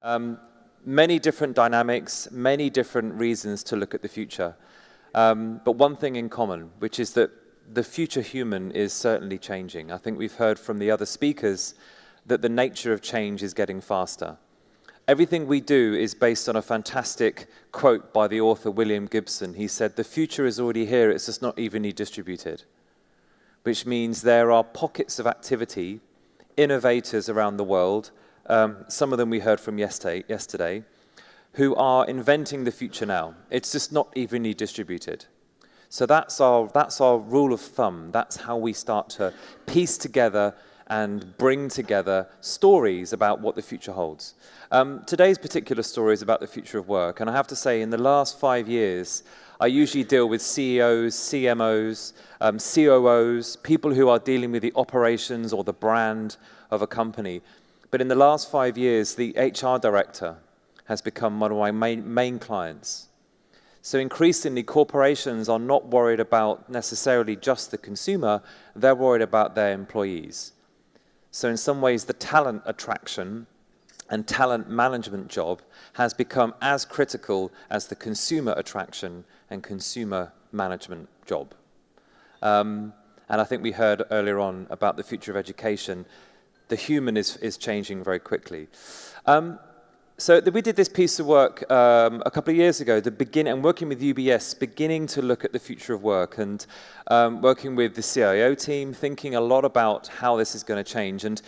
Um, Many different dynamics, many different reasons to look at the future. But one thing in common, which is that the future human is certainly changing. I think we've heard from the other speakers that the nature of change is getting faster. Everything we do is based on a fantastic quote by the author William Gibson. He said, "The future is already here, it's just not evenly distributed," which means there are pockets of activity, innovators around the world, some of them we heard from yesterday, who are inventing the future now. It's just not evenly distributed. So that's our rule of thumb. That's how we start to piece together and bring together stories about what the future holds. Today's particular story is about the future of work, and I have to say, in the last 5 years, I usually deal with CEOs, CMOs, COOs, people who are dealing with the operations or the brand of a company. But in the last 5 years, the HR director has become one of my main clients. So increasingly, corporations are not worried about necessarily just the consumer, they're worried about their employees. So in some ways, the talent attraction and talent management job has become as critical as the consumer attraction and consumer management job. And I think we heard earlier on about the future of education. The human is changing very quickly. So we did this piece of work a couple of years ago, and working with UBS, beginning to look at the future of work, and working with the CIO team, thinking a lot about how this is going to change. And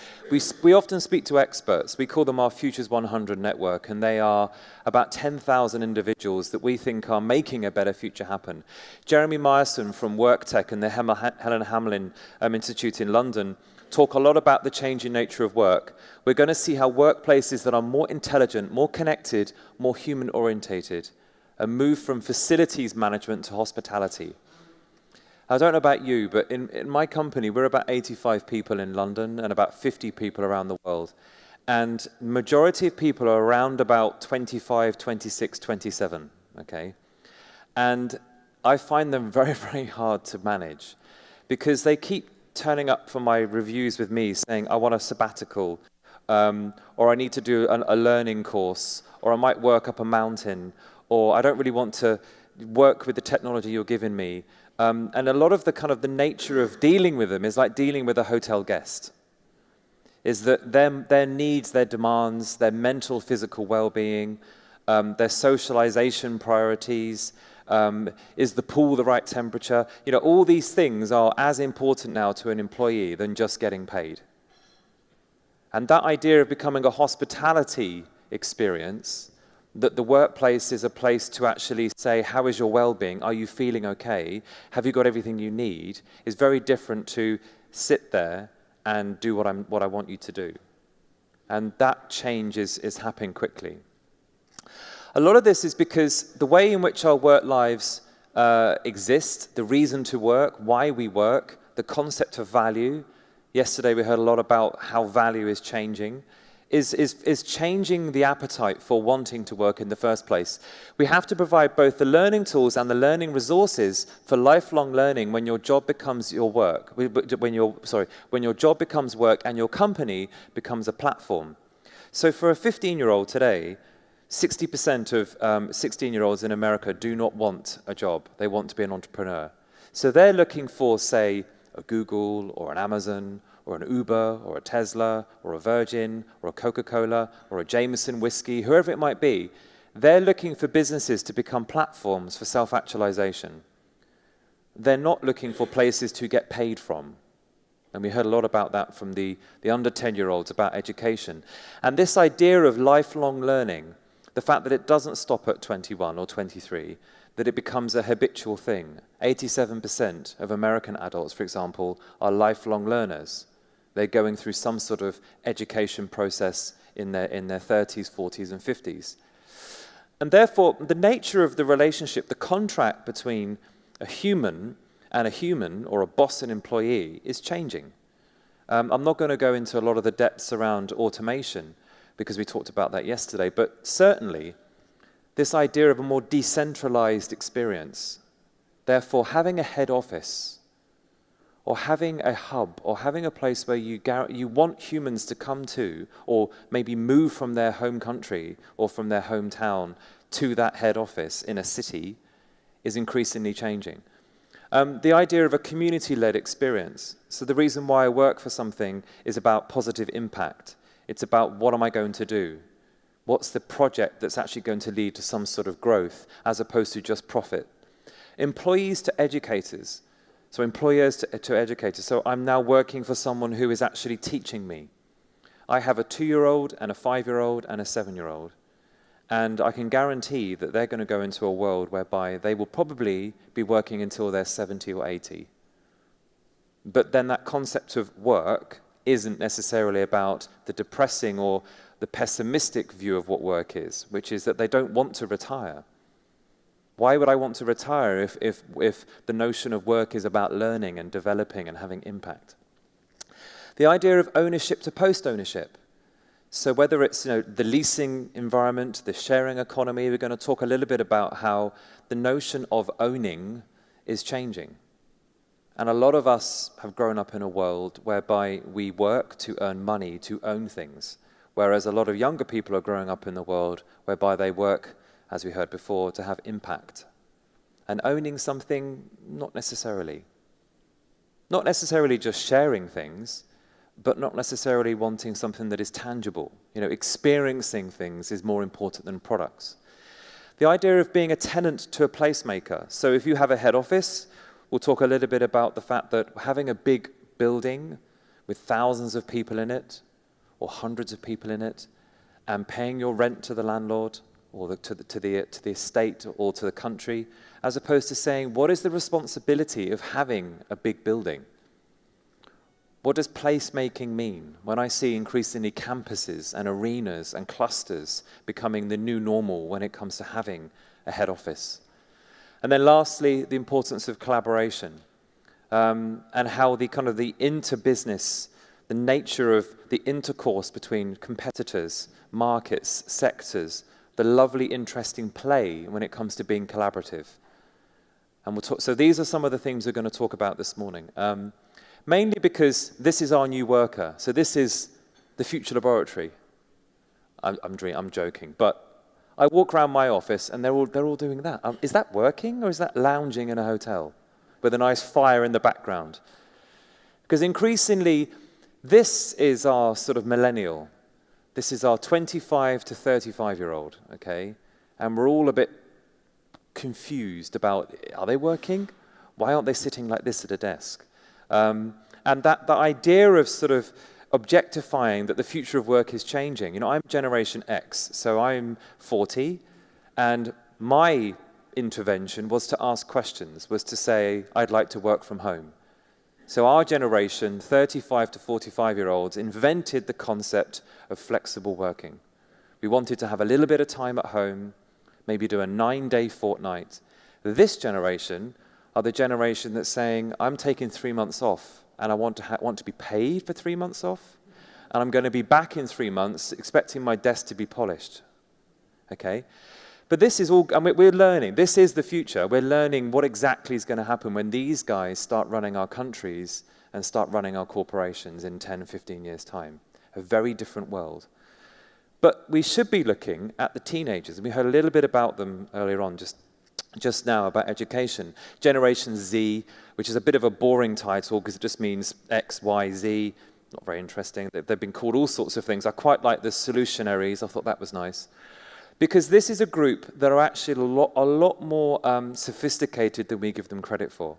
we often speak to experts. We call them our Futures 100 network, and they are about 10,000 individuals that we think are making a better future happen. Jeremy Myerson from WorkTech and the Helen Hamlin Institute in London talk a lot about the changing nature of work. We're going to see how workplaces that are more intelligent, more connected, more human-orientated, and move from facilities management to hospitality. I don't know about you, but in my company, we're about 85 people in London and about 50 people around the world. And the majority of people are around about 25, 26, 27, okay? And I find them very, very hard to manage because they keep turning up for my reviews with me saying, I want a sabbatical, or I need to do a learning course, or I might work up a mountain, or I don't really want to work with the technology you're giving me. And a lot of the nature of dealing with them is like dealing with a hotel guest, is that their needs, their demands, their mental, physical well-being, their socialization priorities, is the pool the right temperature? You know, all these things are as important now to an employee than just getting paid. And that idea of becoming a hospitality experience, that the workplace is a place to actually say, how is your well-being? Are you feeling okay? Have you got everything you need? Is very different to sit there and do what I want you to do. And that change is happening quickly. A lot of this is because the way in which our work lives exist, the reason to work, why we work, the concept of value. Yesterday we heard a lot about how value is changing, is changing the appetite for wanting to work in the first place. We have to provide both the learning tools and the learning resources for lifelong learning when your job becomes your work, when your job becomes work and your company becomes a platform. So for a 15-year-old today, 60% of 16-year-olds in America do not want a job. They want to be an entrepreneur. So they're looking for, say, a Google or an Amazon or an Uber or a Tesla or a Virgin or a Coca-Cola or a Jameson whiskey, whoever it might be. They're looking for businesses to become platforms for self-actualization. They're not looking for places to get paid from. And we heard a lot about that from the under 10-year-olds about education. And this idea of lifelong learning, the fact that it doesn't stop at 21 or 23, that it becomes a habitual thing. 87% of American adults, for example, are lifelong learners. They're going through some sort of education process in their 30s, 40s, and 50s. And therefore, the nature of the relationship, the contract between a human and a human, or a boss and employee, is changing. I'm not going to go into a lot of the depths around automation, because we talked about that yesterday, but certainly this idea of a more decentralized experience, therefore having a head office or having a hub, or having a place where you want humans to come to, or maybe move from their home country or from their hometown to that head office in a city, is increasingly changing. The idea of a community-led experience. So the reason why I work for something is about positive impact. It's about what am I going to do? What's the project that's actually going to lead to some sort of growth, as opposed to just profit? Employees to educators. So employers to educators. So I'm now working for someone who is actually teaching me. I have a 2-year-old and a 5-year-old and a 7-year-old. And I can guarantee that they're going to go into a world whereby they will probably be working until they're 70 or 80. But then that concept of work isn't necessarily about the depressing or the pessimistic view of what work is, which is that they don't want to retire. Why would I want to retire if the notion of work is about learning and developing and having impact? The idea of ownership to post-ownership. So whether it's the leasing environment, the sharing economy, we're going to talk a little bit about how the notion of owning is changing. And a lot of us have grown up in a world whereby we work to earn money, to own things, whereas a lot of younger people are growing up in the world whereby they work, as we heard before, to have impact. And owning something, not necessarily. Not necessarily just sharing things, but not necessarily wanting something that is tangible. Experiencing things is more important than products. The idea of being a tenant to a placemaker. So if you have a head office, we'll talk a little bit about the fact that having a big building with thousands of people in it, or hundreds of people in it, and paying your rent to the landlord, or to the estate, or to the country, as opposed to saying, what is the responsibility of having a big building? What does placemaking mean when I see increasingly campuses and arenas and clusters becoming the new normal when it comes to having a head office? And then lastly, the importance of collaboration and how the interbusiness, the nature of the intercourse between competitors, markets, sectors, the lovely, interesting play when it comes to being collaborative. And we'll talk, so these are some of the things we're going to talk about this morning. Mainly because this is our new worker. So this is the future laboratory. I'm joking, but I walk around my office and they're all doing that. Is that working, or is that lounging in a hotel with a nice fire in the background? Because increasingly, this is our sort of millennial. This is our 25 to 35-year-old, okay? And we're all a bit confused about, are they working? Why aren't they sitting like this at a desk? And the idea of sort of objectifying that the future of work is changing. I'm Generation X, so I'm 40, and my intervention was to ask questions, was to say, I'd like to work from home. So our generation, 35 to 45-year-olds, invented the concept of flexible working. We wanted to have a little bit of time at home, maybe do a 9-day fortnight. This generation are the generation that's saying, I'm taking 3 months off, and I want to be paid for 3 months off, and I'm going to be back in 3 months expecting my desk to be polished. Okay? But this is all, and we're learning. This is the future. We're learning what exactly is going to happen when these guys start running our countries and start running our corporations in 10, 15 years' time. A very different world. But we should be looking at the teenagers, and we heard a little bit about them earlier on, just now, about education. Generation Z, which is a bit of a boring title because it just means X, Y, Z. Not very interesting. They've been called all sorts of things. I quite like the solutionaries. I thought that was nice. Because this is a group that are actually a lot more sophisticated than we give them credit for.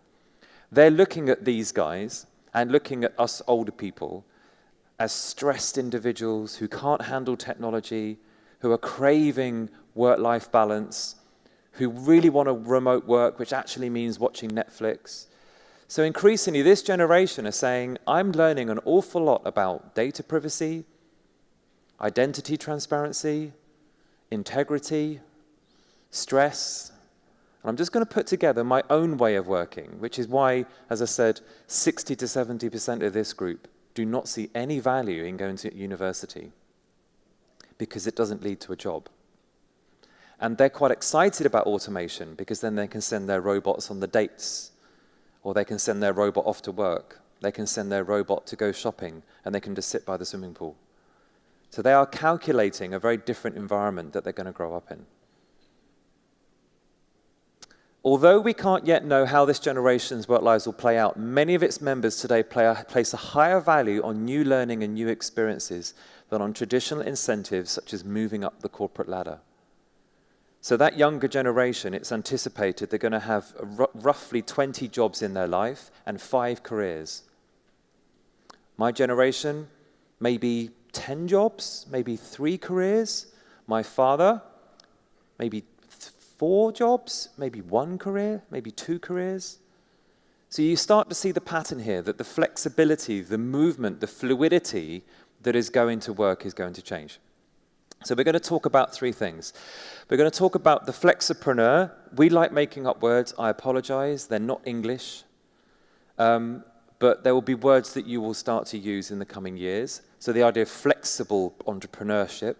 They're looking at these guys and looking at us older people as stressed individuals who can't handle technology, who are craving work-life balance, who really want to remote work, which actually means watching Netflix. So increasingly, this generation are saying, I'm learning an awful lot about data privacy, identity transparency, integrity, stress. And I'm just going to put together my own way of working, which is why, as I said, 60 to 70% of this group do not see any value in going to university because it doesn't lead to a job. And they're quite excited about automation because then they can send their robots on the dates, or they can send their robot off to work, They can send their robot to go shopping, and they can just sit by the swimming pool. So they are calculating a very different environment that they're going to grow up in. Although we can't yet know how this generation's work lives will play out, many of its members today place a higher value on new learning and new experiences than on traditional incentives such as moving up the corporate ladder. So that younger generation, it's anticipated they're going to have roughly 20 jobs in their life and 5 careers. My generation, maybe 10 jobs, maybe 3 careers. My father, maybe 4 jobs, maybe 1 career, maybe 2 careers. So you start to see the pattern here that the flexibility, the movement, the fluidity that is going to work is going to change. So we're going to talk about 3 things. We're going to talk about the flexipreneur. We like making up words. I apologize. They're not English. But there will be words that you will start to use in the coming years. So the idea of flexible entrepreneurship,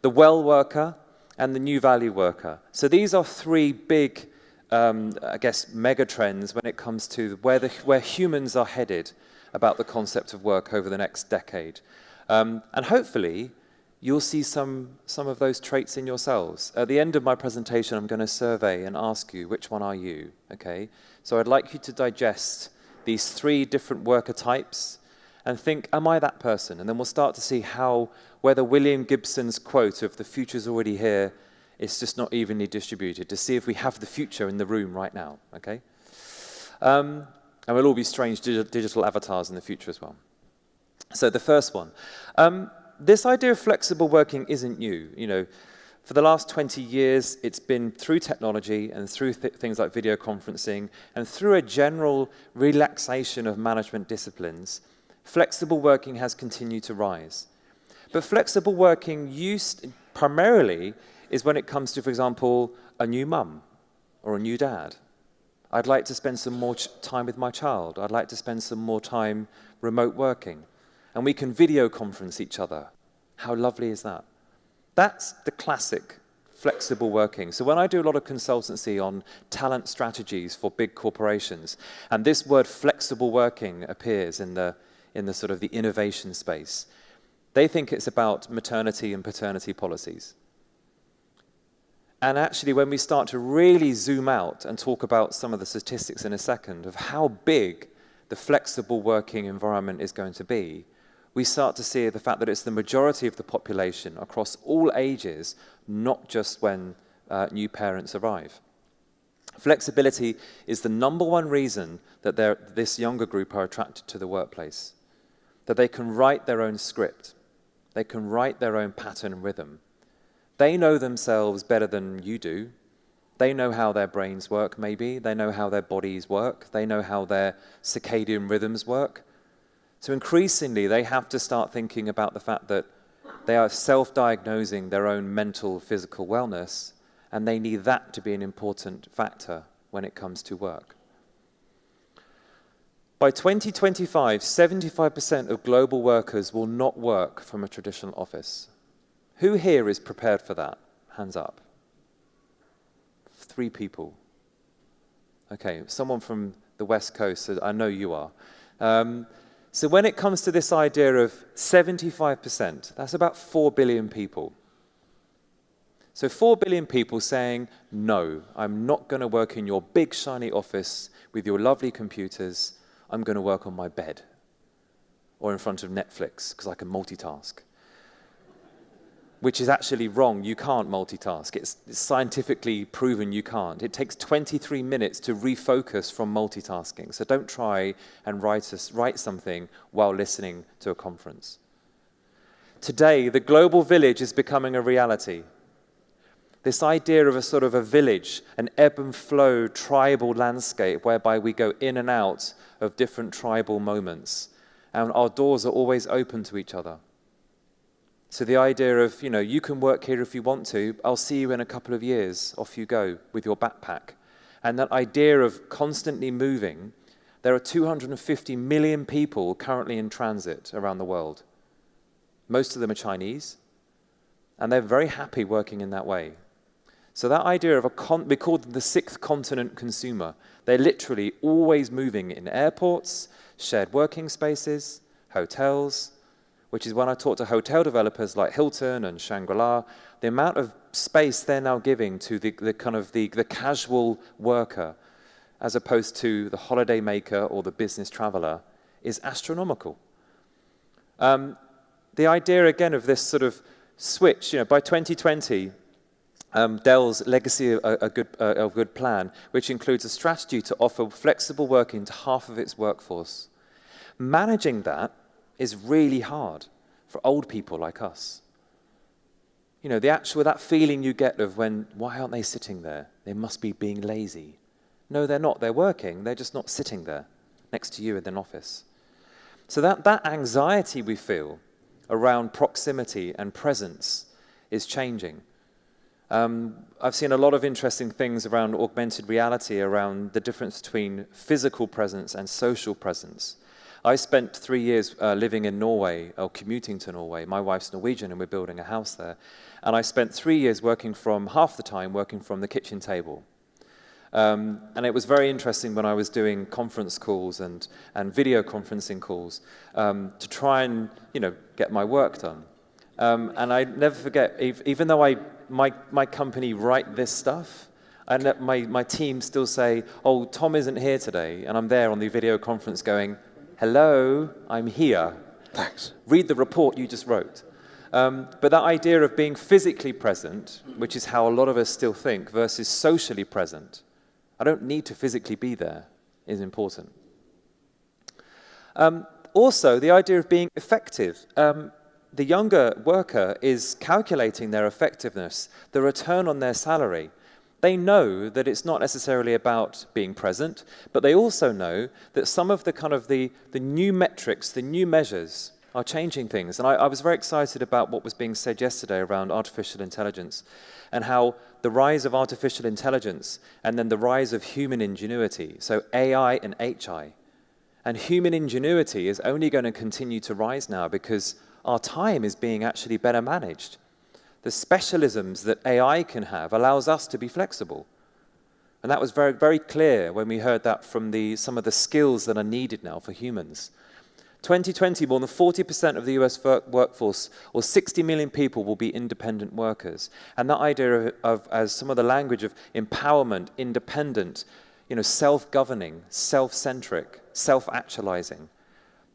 the well worker, and the new value worker. So these are 3 big, I guess, mega trends when it comes to where humans are headed about the concept of work over the next decade. And hopefully, you'll see some of those traits in yourselves. At the end of my presentation, I'm going to survey and ask you, which one are you? Okay? So I'd like you to digest these 3 different worker types and think, am I that person? And then we'll start to see whether William Gibson's quote of the future's already here is just not evenly distributed, to see if we have the future in the room right now, okay? And we'll all be strange digital avatars in the future as well. So the first one. This idea of flexible working isn't new. You know, for the last 20 years, it's been through technology and through things like video conferencing and through a general relaxation of management disciplines, flexible working has continued to rise. But flexible working primarily is when it comes to, for example, a new mum or a new dad. I'd like to spend some more time with my child. I'd like to spend some more time remote working. And we can video conference each other. How lovely is that? That's the classic flexible working. So when I do a lot of consultancy on talent strategies for big corporations, and this word flexible working appears in the sort of the innovation space, they think it's about maternity and paternity policies. And actually, when we start to really zoom out and talk about some of the statistics in a second of how big the flexible working environment is going to be, we start to see the fact that it's the majority of the population across all ages, not just when new parents arrive. Flexibility is the #1 reason that this younger group are attracted to the workplace, that they can write their own script, they can write their own pattern and rhythm. They know themselves better than you do. They know how their brains work, maybe. They know how their bodies work. They know how their circadian rhythms work. So increasingly, they have to start thinking about the fact that they are self-diagnosing their own mental, physical wellness, and they need that to be an important factor when it comes to work. By 2025, 75% of global workers will not work from a traditional office. Who here is prepared for that? Hands up. 3 people. Okay, someone from the West Coast, so I know you are. So when it comes to this idea of 75%, that's about 4 billion people. So 4 billion people saying, no, I'm not going to work in your big shiny office with your lovely computers. I'm going to work on my bed or in front of Netflix because I can multitask. Which is actually wrong. You can't multitask. It's scientifically proven you can't. It takes 23 minutes to refocus from multitasking. So don't try and write something while listening to a conference. Today, the global village is becoming a reality. This idea of a sort of a village, an ebb and flow tribal landscape whereby we go in and out of different tribal moments. And our doors are always open to each other. So the idea of, you can work here if you want to, I'll see you in a couple of years, off you go with your backpack. And that idea of constantly moving, there are 250 million people currently in transit around the world. Most of them are Chinese, and they're very happy working in that way. So that idea of we call them the sixth continent consumer. They're literally always moving in airports, shared working spaces, hotels, which is when I talk to hotel developers like Hilton and Shangri-La, the amount of space they're now giving to the casual worker as opposed to the holiday maker or the business traveler is astronomical. The idea, again, of this sort of switch, by 2020, Dell's legacy a good plan, which includes a strategy to offer flexible working to half of its workforce. Managing that is really hard for old people like us. That feeling you get of why aren't they sitting there? They must be being lazy. No, they're not. They're working. They're just not sitting there next to you in an office. So that anxiety we feel around proximity and presence is changing. I've seen a lot of interesting things around augmented reality, around the difference between physical presence and social presence. I spent 3 years living in Norway, or commuting to Norway. My wife's Norwegian and we're building a house there. And I spent 3 years half the time working from the kitchen table. And it was very interesting when I was doing conference calls and video conferencing calls to try and get my work done. And I never forget, even though my company write this stuff, and my team still say, "Oh, Tom isn't here today," and I'm there on the video conference going, "Hello, I'm here. Thanks. Read the report you just wrote." But that idea of being physically present, which is how a lot of us still think, versus socially present, I don't need to physically be there, is important. Also, the idea of being effective. The younger worker is calculating their effectiveness, the return on their salary. They know that it's not necessarily about being present, but they also know that some of the new metrics, the new measures are changing things. And I was very excited about what was being said yesterday around artificial intelligence and how the rise of artificial intelligence and then the rise of human ingenuity, so AI and HI. And human ingenuity is only going to continue to rise now because our time is being actually better managed. The specialisms that AI can have allows us to be flexible. And that was very, very clear when we heard that from some of the skills that are needed now for humans. 2020, more than 40% of the US workforce, or 60 million people, will be independent workers. And that idea of as some of the language of empowerment, independent, self-governing, self-centric, self-actualizing.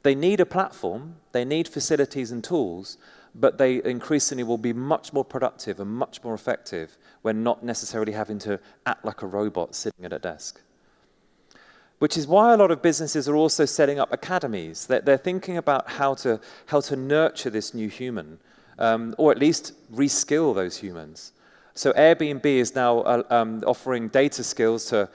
They need a platform, they need facilities and tools, but they increasingly will be much more productive and much more effective when not necessarily having to act like a robot sitting at a desk. Which is why a lot of businesses are also setting up academies. They're thinking about how to nurture this new human, or at least reskill those humans. So Airbnb is now offering data skills to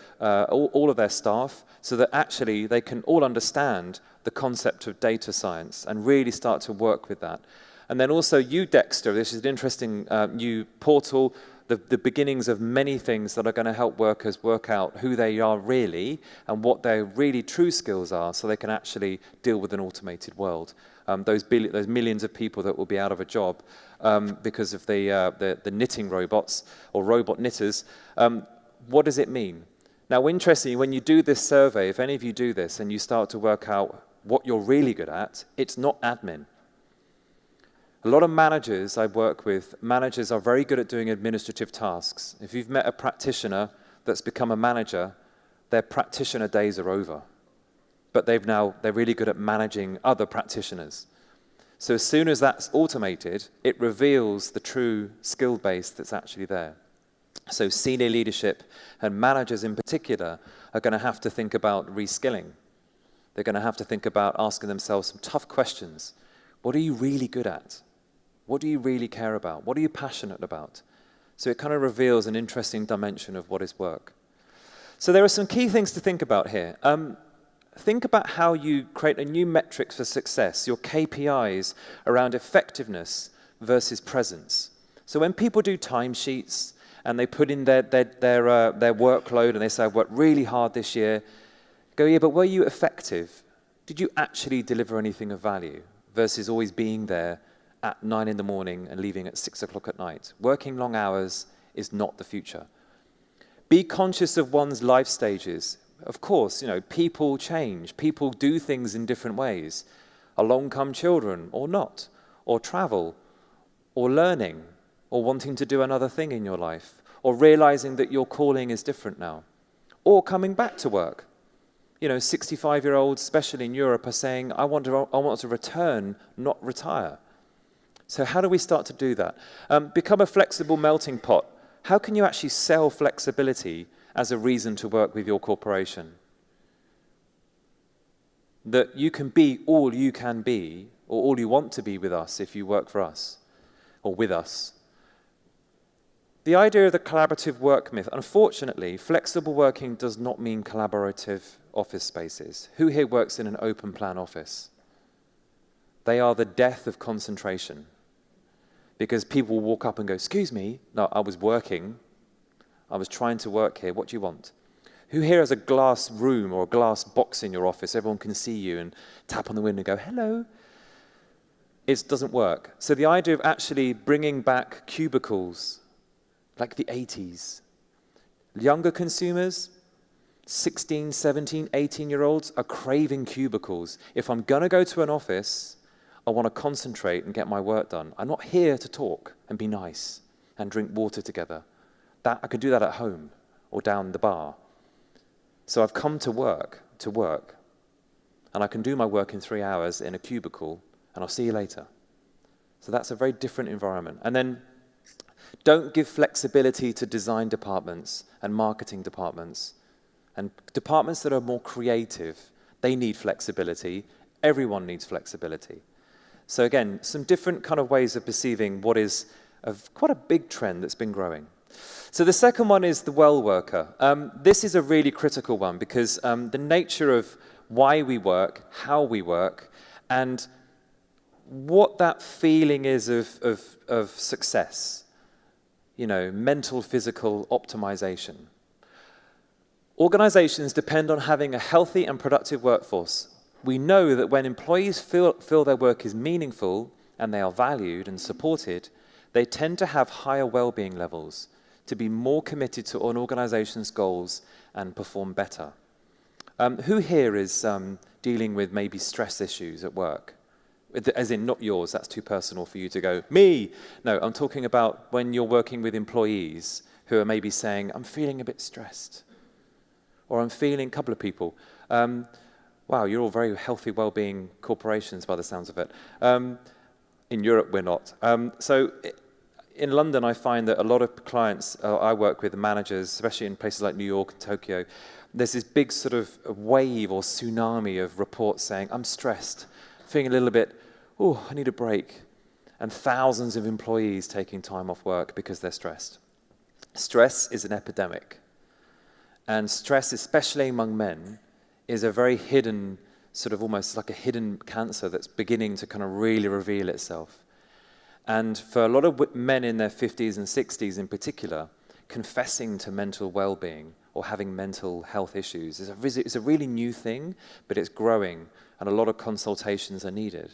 all of their staff so that actually they can all understand the concept of data science and really start to work with that. And then also Udexter, this is an interesting new portal, the beginnings of many things that are going to help workers work out who they are really and what their really true skills are so they can actually deal with an automated world. Those millions of people that will be out of a job because of the knitting robots or robot knitters. What does it mean? Now, interestingly, when you do this survey, if any of you do this and you start to work out what you're really good at, it's not admin. A lot of managers I work with, managers are very good at doing administrative tasks. If you've met a practitioner that's become a manager, their practitioner days are over. But they're really good at managing other practitioners. So as soon as that's automated, it reveals the true skill base that's actually there. So senior leadership and managers in particular are going to have to think about reskilling. They're going to have to think about asking themselves some tough questions. What are you really good at? What do you really care about? What are you passionate about? So it kind of reveals an interesting dimension of what is work. So there are some key things to think about here. Think about how you create a new metric for success, your KPIs around effectiveness versus presence. So when people do timesheets and they put in their workload and they say, I've worked really hard this year, go, yeah, but were you effective? Did you actually deliver anything of value versus always being there at 9 in the morning and leaving at 6 o'clock at night? Working long hours is not the future. Be conscious of one's life stages. Of course, people change. People do things in different ways. Along come children, or not, or travel, or learning, or wanting to do another thing in your life, or realizing that your calling is different now, or coming back to work. 65-year-olds, especially in Europe, are saying, I want to return, not retire. So how do we start to do that? Become a flexible melting pot. How can you actually sell flexibility as a reason to work with your corporation? That you can be all you can be, or all you want to be with us if you work for us, or with us. The idea of the collaborative work myth, unfortunately, flexible working does not mean collaborative office spaces. Who here works in an open plan office? They are the death of concentration. Because people will walk up and go, excuse me, no, I was working. I was trying to work here. What do you want? Who here has a glass room or a glass box in your office? Everyone can see you and tap on the window and go, hello. It doesn't work. So the idea of actually bringing back cubicles, like the 80s. Younger consumers, 16, 17, 18-year-olds are craving cubicles. If I'm going to go to an office, I want to concentrate and get my work done. I'm not here to talk and be nice and drink water together. I could do that at home or down the bar. So I've come to work, and I can do my work in 3 hours in a cubicle, and I'll see you later. So that's a very different environment. And then don't give flexibility to design departments and marketing departments. And departments that are more creative, they need flexibility. Everyone needs flexibility. So again, some different kind of ways of perceiving what is quite a big trend that's been growing. So the second one is the well worker. This is a really critical one because the nature of why we work, how we work, and what that feeling is of success. Mental, physical optimization. Organizations depend on having a healthy and productive workforce. We know that when employees feel their work is meaningful and they are valued and supported, they tend to have higher well-being levels, to be more committed to an organization's goals and perform better. Who here is dealing with maybe stress issues at work? As in, not yours, that's too personal for you to go, me! No, I'm talking about when you're working with employees who are maybe saying, I'm feeling a bit stressed. Or I'm feeling, a couple of people, wow, you're all very healthy, well-being corporations by the sounds of it. In Europe, we're not. In London, I find that a lot of clients I work with, managers, especially in places like New York and Tokyo, there's this big sort of wave or tsunami of reports saying, I'm stressed, feeling a little bit, I need a break. And thousands of employees taking time off work because they're stressed. Stress is an epidemic. And stress, especially among men, is a very hidden, sort of almost like a hidden cancer that's beginning to kind of really reveal itself. And for a lot of men in their 50s and 60s in particular, confessing to mental well-being or having mental health issues is a really new thing, but it's growing, and a lot of consultations are needed.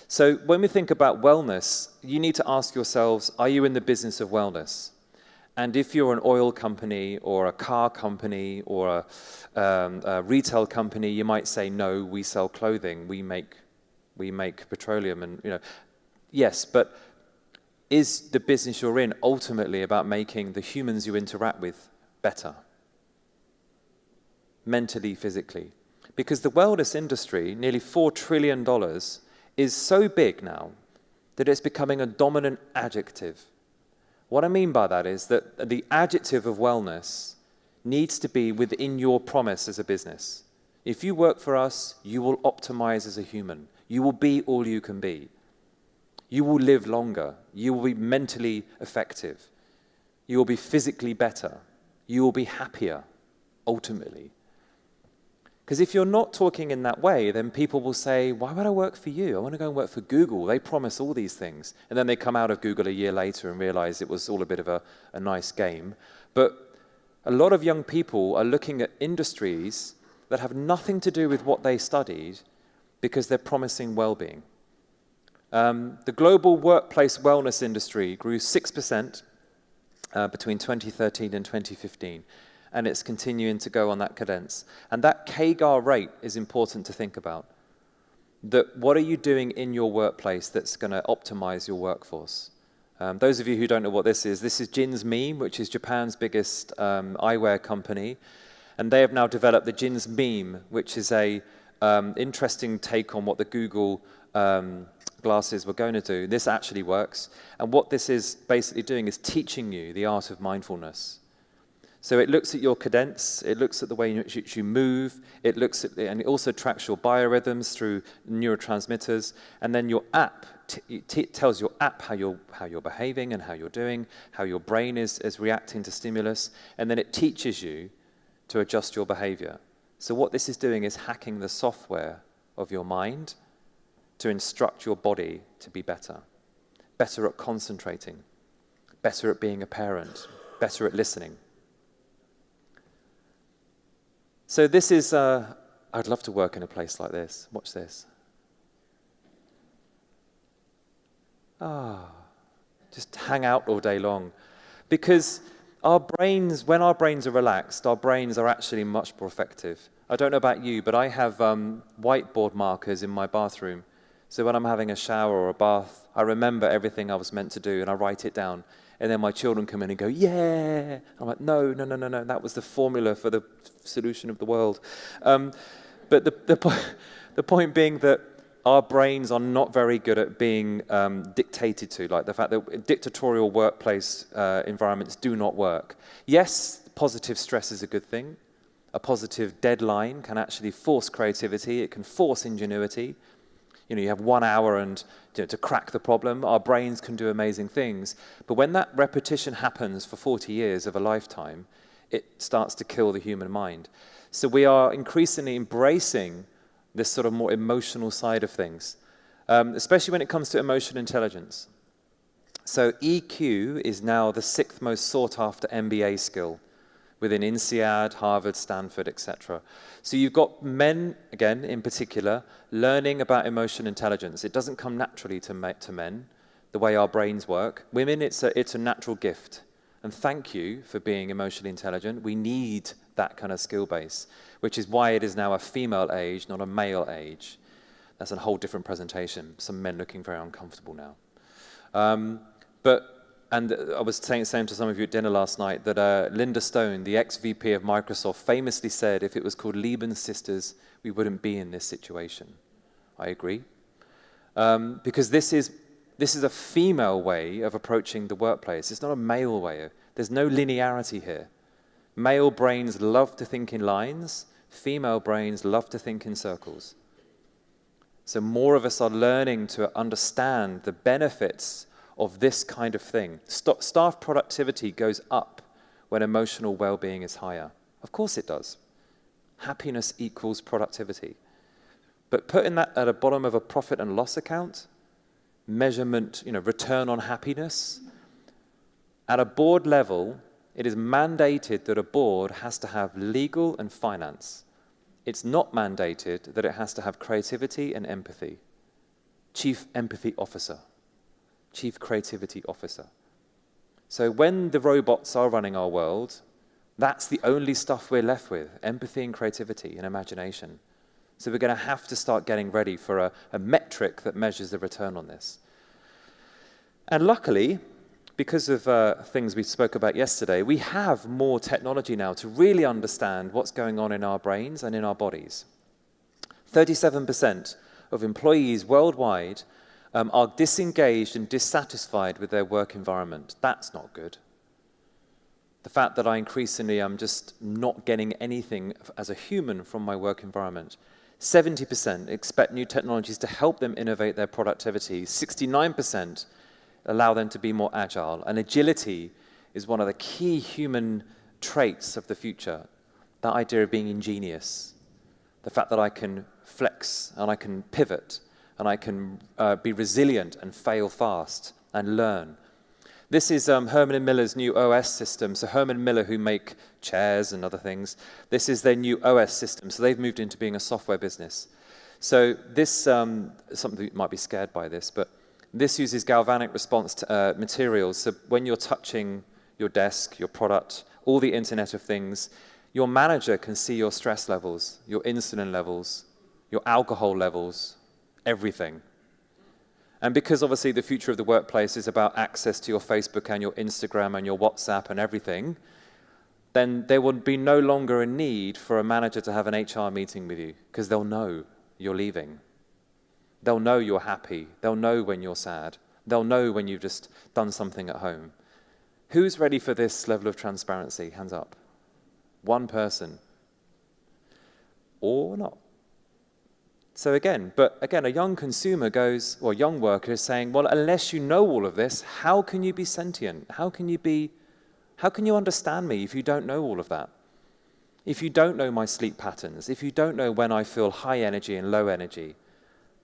So when we think about wellness, you need to ask yourselves, are you in the business of wellness? And if you're an oil company or a car company or a retail company, you might say, no, we sell clothing, we make petroleum, and yes, but is the business you're in ultimately about making the humans you interact with better? Mentally, physically. Because the wellness industry, nearly $4 trillion, is so big now that it's becoming a dominant adjective. What I mean by that is that the adjective of wellness needs to be within your promise as a business. If you work for us, you will optimize as a human. You will be all you can be. You will live longer. You will be mentally effective. You will be physically better. You will be happier, ultimately. Because if you're not talking in that way, then people will say, why would I work for you? I want to go and work for Google. They promise all these things. And then they come out of Google a year later and realize it was all a bit of a nice game. But a lot of young people are looking at industries that have nothing to do with what they studied because they're promising well-being. The global workplace wellness industry grew 6% between 2013 and 2015. And it's continuing to go on that cadence. And that CAGR rate is important to think about. That what are you doing in your workplace that's going to optimize your workforce? Those of you who don't know what this is Jin's Meme, which is Japan's biggest eyewear company. And they have now developed the Jin's Meme, which is a interesting take on what the Google glasses were going to do. This actually works. And what this is basically doing is teaching you the art of mindfulness. So it looks at your cadence, it looks at the way in which you move, and it also tracks your biorhythms through neurotransmitters, and then your app tells your app how you're behaving and how you're doing, how your brain is reacting to stimulus, and then it teaches you to adjust your behavior. So what this is doing is hacking the software of your mind to instruct your body to be better at concentrating, better at being a parent, better at listening. So this is, I'd love to work in a place like this. Watch this. Just hang out all day long. Because when our brains are relaxed, our brains are actually much more effective. I don't know about you, but I have whiteboard markers in my bathroom. So when I'm having a shower or a bath, I remember everything I was meant to do and I write it down. And then my children come in and go, yeah. I'm like, no. That was the formula for the solution of the world. But the point being that our brains are not very good at being dictated to, like the fact that dictatorial workplace environments do not work. Yes, positive stress is a good thing. A positive deadline can actually force creativity. It can force ingenuity. You have 1 hour and to crack the problem. Our brains can do amazing things. But when that repetition happens for 40 years of a lifetime, it starts to kill the human mind. So we are increasingly embracing this sort of more emotional side of things, especially when it comes to emotional intelligence. So EQ is now the 6th most sought after MBA skill within INSEAD, Harvard, Stanford, etc. So you've got men, again, in particular, learning about emotional intelligence. It doesn't come naturally to men, the way our brains work. Women, it's a natural gift. And thank you for being emotionally intelligent. We need that kind of skill base, which is why it is now a female age, not a male age. That's a whole different presentation. Some men looking very uncomfortable now. And I was saying to some of you at dinner last night that Linda Stone, the ex-VP of Microsoft, famously said if it was called Lieben Sisters, we wouldn't be in this situation. I agree. Because this is a female way of approaching the workplace. It's not a male way. There's no linearity here. Male brains love to think in lines. Female brains love to think in circles. So more of us are learning to understand the benefits of this kind of thing. Staff productivity goes up when emotional well-being is higher. Of course it does. Happiness equals productivity. But putting that at the bottom of a profit and loss account, measurement, return on happiness, at a board level, it is mandated that a board has to have legal and finance. It's not mandated that it has to have creativity and empathy. Chief Empathy Officer. Chief Creativity Officer. So when the robots are running our world, that's the only stuff we're left with, empathy and creativity and imagination. So we're going to have to start getting ready for a metric that measures the return on this. And luckily, because of things we spoke about yesterday, we have more technology now to really understand what's going on in our brains and in our bodies. 37% of employees worldwide are disengaged and dissatisfied with their work environment. That's not good. The fact that I increasingly am just not getting anything as a human from my work environment. 70% expect new technologies to help them innovate their productivity. 69% allow them to be more agile. And agility is one of the key human traits of the future. That idea of being ingenious. The fact that I can flex and I can pivot and I can be resilient and fail fast and learn. This is Herman and Miller's new OS system. So Herman and Miller, who make chairs and other things, this is their new OS system. So they've moved into being a software business. So this, something you might be scared by this, but this uses galvanic response to, materials. So when you're touching your desk, your product, all the Internet of Things, your manager can see your stress levels, your insulin levels, your alcohol levels, everything. And because obviously the future of the workplace is about access to your Facebook and your Instagram and your WhatsApp and everything, then there would be no longer a need for a manager to have an HR meeting with you, because they'll know you're leaving. They'll know you're happy. They'll know when you're sad. They'll know when you've just done something at home. Who's ready for this level of transparency? Hands up. One person. Or not. So again, a young consumer goes, or a young worker is saying, well, unless you know all of this, how can you be sentient? How can you understand me if you don't know all of that? If you don't know my sleep patterns, if you don't know when I feel high energy and low energy,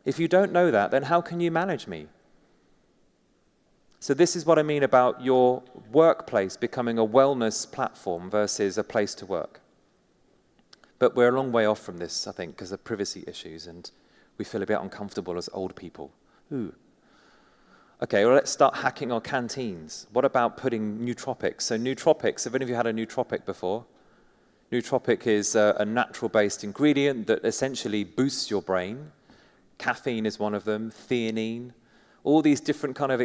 if you don't know that, then how can you manage me? So this is what I mean about your workplace becoming a wellness platform versus a place to work. But we're a long way off from this, I think, because of privacy issues, and we feel a bit uncomfortable as old people. Ooh. Okay, well, let's start hacking our canteens. What about putting nootropics? So nootropics, have any of you had a nootropic before? Nootropic is a natural-based ingredient that essentially boosts your brain. Caffeine is one of them, theanine, all these different kind of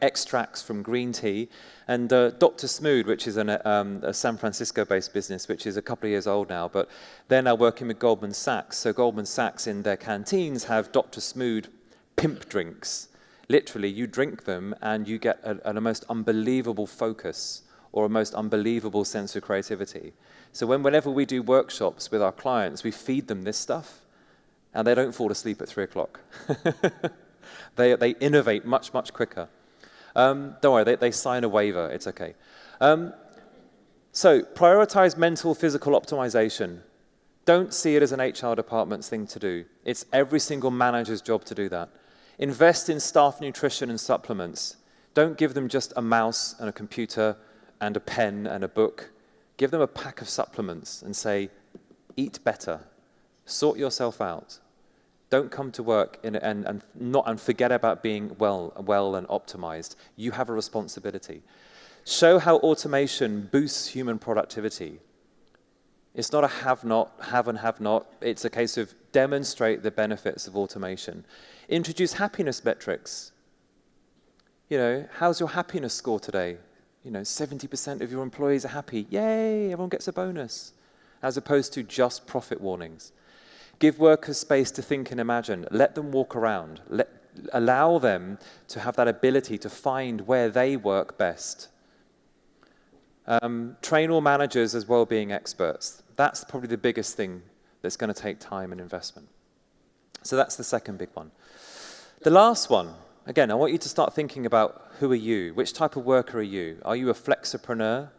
extracts from green tea. And Dr. Smood, which is a San Francisco-based business, which is a couple of years old now, but they're now working with Goldman Sachs. So Goldman Sachs in their canteens have Dr. Smood pimp drinks. Literally, you drink them and you get a most unbelievable focus or a most unbelievable sense of creativity. So whenever we do workshops with our clients, we feed them this stuff, and they don't fall asleep at 3 o'clock. They innovate much, much quicker. Don't worry, they sign a waiver. It's okay. So prioritize mental, physical optimization. Don't see it as an HR department's thing to do. It's every single manager's job to do that. Invest in staff nutrition and supplements. Don't give them just a mouse and a computer and a pen and a book. Give them a pack of supplements and say, eat better. Sort yourself out. Don't come to work and forget about being well and optimized. You have a responsibility. Show how automation boosts human productivity. It's not a have and have not. It's a case of demonstrate the benefits of automation. Introduce happiness metrics. You know, how's your happiness score today? 70% of your employees are happy. Yay, everyone gets a bonus. As opposed to just profit warnings. Give workers space to think and imagine. Let them walk around. Allow them to have that ability to find where they work best. Train all managers as well-being experts. That's probably the biggest thing that's going to take time and investment. So that's the second big one. The last one, again, I want you to start thinking about who are you? Which type of worker are you? Are you a flexipreneur?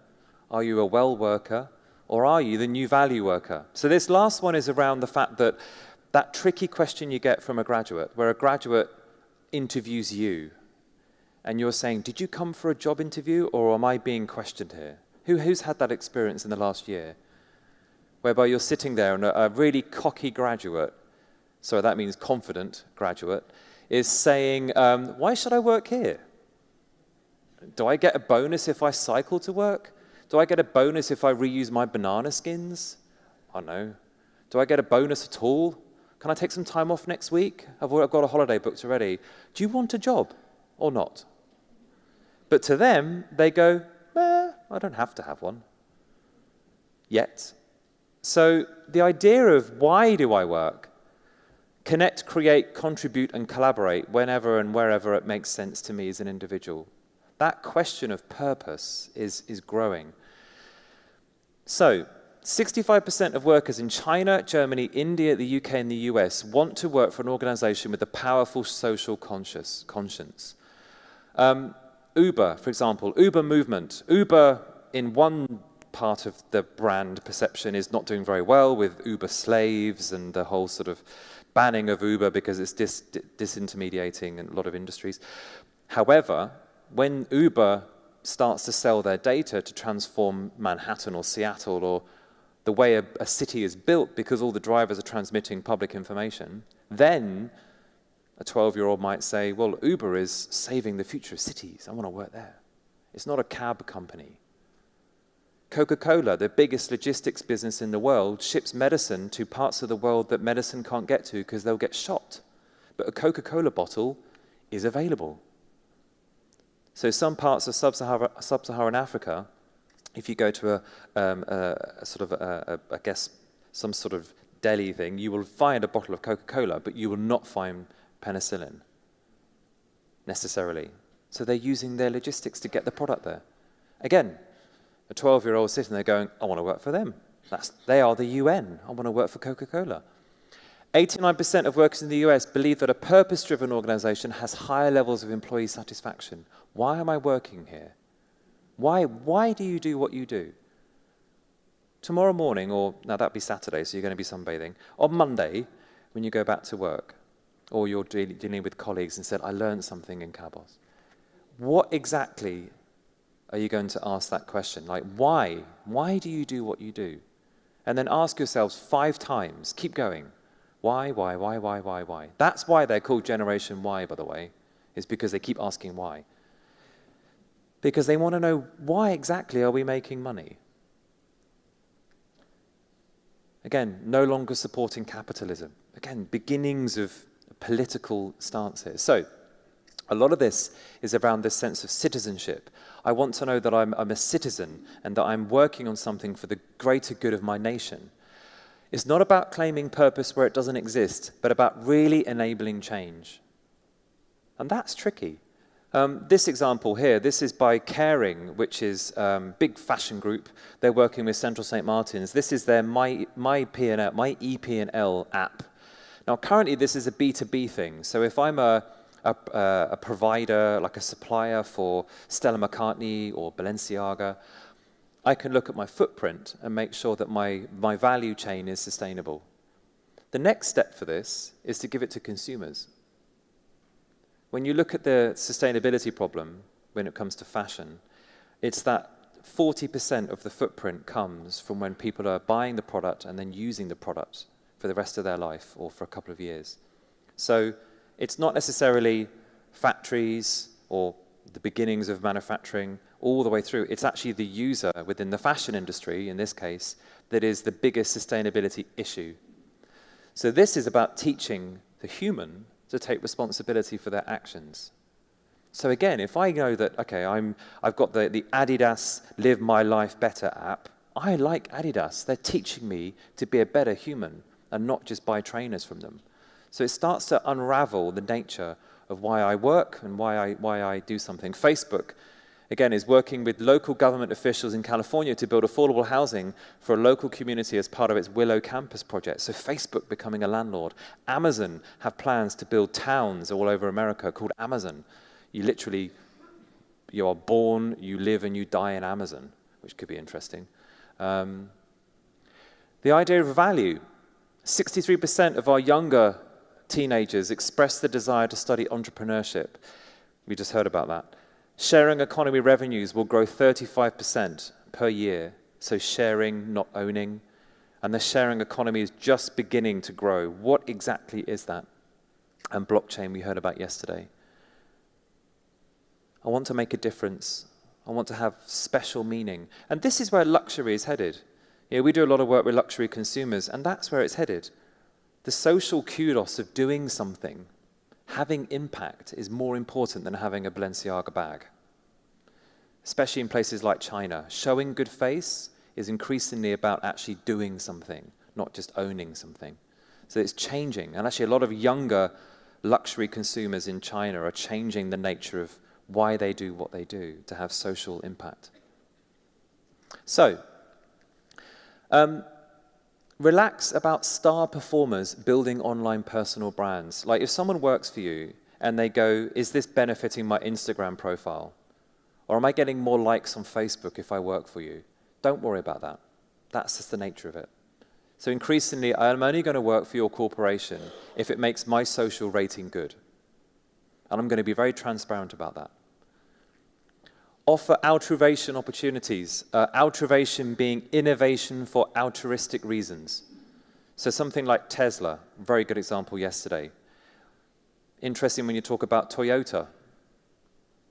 Are you a well worker? Or are you the new value worker? So this last one is around the fact that that tricky question you get from a graduate, where a graduate interviews you, and you're saying, did you come for a job interview, or am I being questioned here? Who's had that experience in the last year? Whereby you're sitting there and a really cocky graduate, so that means confident graduate, is saying, why should I work here? Do I get a bonus if I cycle to work? Do I get a bonus if I reuse my banana skins? I don't know. Do I get a bonus at all? Can I take some time off next week? I've got a holiday booked already. Do you want a job or not? But to them, they go, I don't have to have one yet. So the idea of why do I work? Connect, create, contribute, and collaborate whenever and wherever it makes sense to me as an individual. That question of purpose is growing. So, 65% of workers in China, Germany, India, the UK, and the US want to work for an organization with a powerful social conscience. Uber, for example, Uber movement. Uber, in one part of the brand perception, is not doing very well with Uber slaves and the whole sort of banning of Uber because it's disintermediating in a lot of industries. However, when Uber starts to sell their data to transform Manhattan or Seattle or the way a city is built because all the drivers are transmitting public information, then a 12-year-old might say, well, Uber is saving the future of cities. I want to work there. It's not a cab company. Coca-Cola, the biggest logistics business in the world, ships medicine to parts of the world that medicine can't get to because they'll get shot. But a Coca-Cola bottle is available. So some parts of sub-Saharan Africa, if you go to I guess, some sort of deli thing, you will find a bottle of Coca-Cola, but you will not find penicillin, necessarily. So they're using their logistics to get the product there. Again, a 12-year-old sitting there going, I want to work for them. They are the UN. I want to work for Coca-Cola. 89% of workers in the US believe that a purpose-driven organization has higher levels of employee satisfaction. Why am I working here? Why do you do what you do? Tomorrow morning, now that'd be Saturday, so you're going to be sunbathing. On Monday, when you go back to work, or you're dealing with colleagues and said, I learned something in Cabos. What exactly are you going to ask that question? Like, why? Why do you do what you do? And then ask yourselves 5 times. Keep going. Why? That's why they're called Generation Y, by the way, is because they keep asking why. Because they want to know, why exactly are we making money? Again, no longer supporting capitalism. Again, beginnings of political stances. So, a lot of this is around this sense of citizenship. I want to know that I'm a citizen and that I'm working on something for the greater good of my nation. It's not about claiming purpose where it doesn't exist, but about really enabling change. And that's tricky. This example here, this is by Caring, which is a big fashion group. They're working with Central St. Martin's. This is their My EP&L app. Now, currently, this is a B2B thing. So if I'm a provider, like a supplier for Stella McCartney or Balenciaga, I can look at my footprint and make sure that my value chain is sustainable. The next step for this is to give it to consumers. When you look at the sustainability problem when it comes to fashion, it's that 40% of the footprint comes from when people are buying the product and then using the product for the rest of their life or for a couple of years. So it's not necessarily factories or the beginnings of manufacturing all the way through. It's actually the user within the fashion industry, in this case, that is the biggest sustainability issue. So this is about teaching the human to take responsibility for their actions. So again, if I know that, okay, I've got the Adidas Live My Life Better app, I like Adidas. They're teaching me to be a better human and not just buy trainers from them. So it starts to unravel the nature of why I work and why I do something. Facebook, again, is working with local government officials in California to build affordable housing for a local community as part of its Willow Campus project. So Facebook becoming a landlord. Amazon have plans to build towns all over America called Amazon. You are born, you live, and you die in Amazon, which could be interesting. The idea of value. 63% of our younger teenagers express the desire to study entrepreneurship. We just heard about that. Sharing economy revenues will grow 35% per year. So sharing, not owning. And the sharing economy is just beginning to grow. What exactly is that? And blockchain we heard about yesterday. I want to make a difference. I want to have special meaning. And this is where luxury is headed. You know, we do a lot of work with luxury consumers, and that's where it's headed. The social kudos of doing something, having impact, is more important than having a Balenciaga bag. Especially in places like China. Showing good face is increasingly about actually doing something, not just owning something. So it's changing. And actually a lot of younger luxury consumers in China are changing the nature of why they do what they do to have social impact. So, relax about star performers building online personal brands. Like if someone works for you and they go, is this benefiting my Instagram profile? Or am I getting more likes on Facebook if I work for you? Don't worry about that. That's just the nature of it. So increasingly, I'm only going to work for your corporation if it makes my social rating good. And I'm going to be very transparent about that. Offer altruation opportunities. Altruation being innovation for altruistic reasons. So something like Tesla, very good example yesterday. Interesting when you talk about Toyota.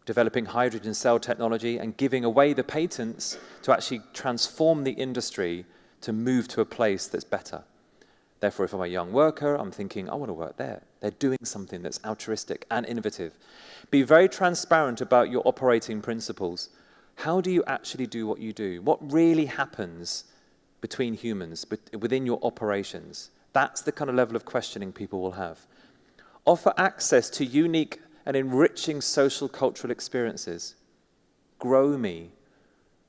developing hydrogen cell technology and giving away the patents to actually transform the industry to move to a place that's better. Therefore, if I'm a young worker, I'm thinking, I want to work there. They're doing something that's altruistic and innovative. Be very transparent about your operating principles. How do you actually do what you do? What really happens between humans, within your operations? That's the kind of level of questioning people will have. Offer access to unique and enriching social cultural experiences. Grow me.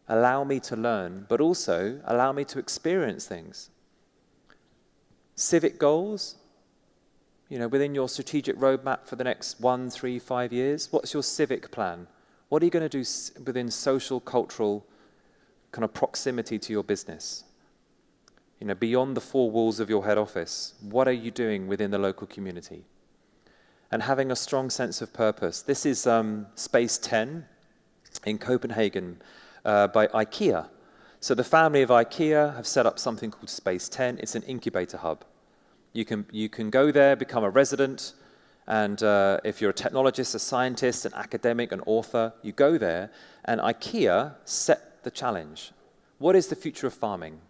Allow me to learn, but also allow me to experience things. Civic goals, within your strategic roadmap for the next 1, 3, 5 years, what's your civic plan? What are you going to do within social, cultural kind of proximity to your business? Beyond the 4 walls of your head office, what are you doing within the local community? And having a strong sense of purpose. This is Space 10 in Copenhagen by IKEA. So the family of IKEA have set up something called Space 10. It's an incubator hub. You can go there, become a resident, and if you're a technologist, a scientist, an academic, an author, you go there, and IKEA set the challenge. What is the future of farming?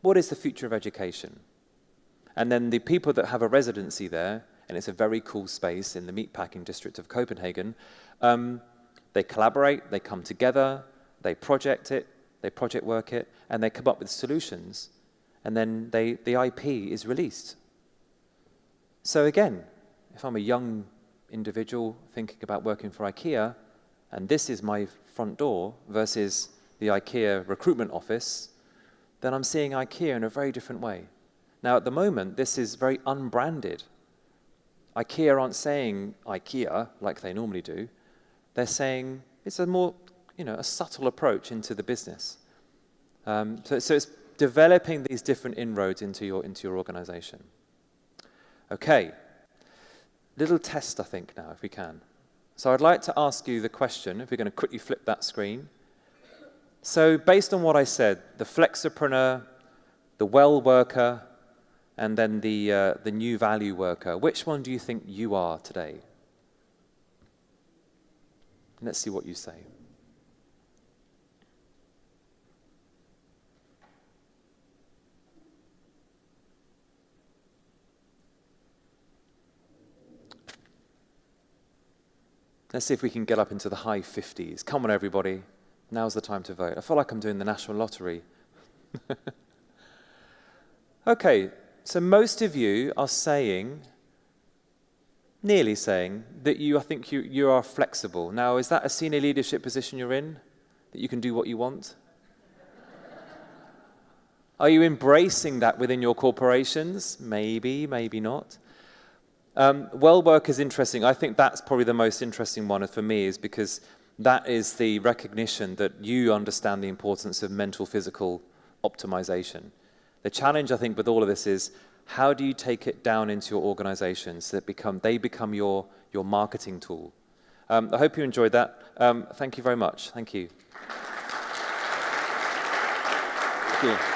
What is the future of education? And then the people that have a residency there, and it's a very cool space in the meatpacking district of Copenhagen, they collaborate, they come together, they project work it, and they come up with solutions, and then the IP is released. So again, if I'm a young individual thinking about working for IKEA, and this is my front door versus the IKEA recruitment office, then I'm seeing IKEA in a very different way. Now, at the moment, this is very unbranded. IKEA aren't saying IKEA like they normally do. They're saying it's a more, a subtle approach into the business. So it's developing these different inroads into your organization. Okay, little test, I think, now, if we can. So I'd like to ask you the question, if we're going to quickly flip that screen. So based on what I said, the flexipreneur, the well worker, and then the new value worker, which one do you think you are today? Let's see what you say. Let's see if we can get up into the high 50s. Come on, everybody. Now's the time to vote. I feel like I'm doing the national lottery. Okay, so most of you are saying, nearly saying, that I think you are flexible. Now, is that a senior leadership position you're in? That you can do what you want? Are you embracing that within your corporations? Maybe, maybe not. Well work is interesting. I think that's probably the most interesting one for me, is because that is the recognition that you understand the importance of mental, physical optimization. The challenge, I think, with all of this is, how do you take it down into your organizations so that they become your marketing tool? I hope you enjoyed that. Thank you very much. Thank you. Thank you.